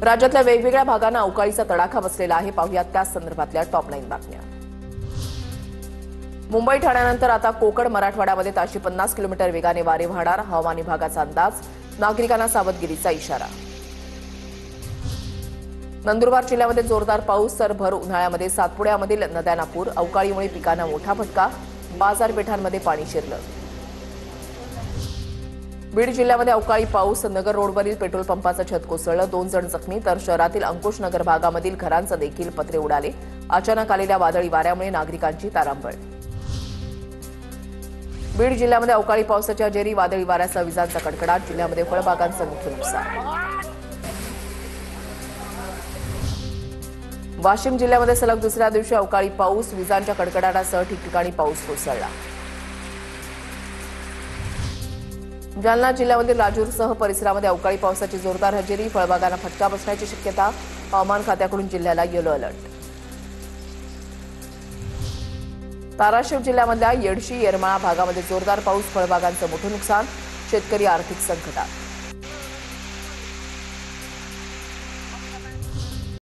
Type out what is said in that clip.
राज्यातल्या वेगवेगळ्या भागांना अवकाळीचा तडाखा बसलेला आहे। पाहुयात त्याच संदर्भातल्या टॉप 9 बातम्या। मुंबई ठाण्यानंतर आता कोकण मराठवाड्यामध्ये ताशी 50 किलोमीटर वेगाने वारे वाहणार। हवामान विभागाचा अंदाज, नागरिकांना सावधगिरीचा इशारा। नंदुरबार जिल्ह्यामध्ये जोरदार पाऊस तर भर उन्हाळ्यामध्ये सातपुड्यामधील नद्यांना पूर। अवकाळीमुळे पिकांना मोठा फटका, बाजारपेठांमध्ये पाणी शिरलं। बीड जिल्ह्यामध्ये अवकाळी पाऊस, नगर रोडवरील पेट्रोल पंपाचं छत कोसळलं, 2 जण जखमी तर शहरातील अंकुश नगर भागामधील घरांचे देखील पत्रे उडाले। अचानक आलेल्या वादळी वाऱ्यामुळे नागरिकांची तारांबळ। बीड जिल्ह्यामध्ये अवकाळी पावसाच्या जेरी वादळी वाऱ्यासह विजांचा कडकडाट, जिल्ह्यामध्ये फळबागांचं मोठं नुकसान। वाशिम जिल्ह्यामध्ये सलग दुसऱ्या दिवशी अवकाळी पाऊस, विजांच्या कडकडाटासह ठिकठिकाणी पाऊस कोसळला। जालना जिल्ह्यामधील राजूरसह परिसरामध्ये अवकाळी पावसाची जोरदार हजेरी, फळबागांना फटका बसण्याची शक्यता, हवामान खात्याकडून जिल्ह्याला येलो अलर्ट। धाराशिव जिल्ह्यामधल्या येडशी येरमाळा भागामध्ये जोरदार पाऊस, फळबागांचं मोठं नुकसान, शेतकरी आर्थिक संकटात।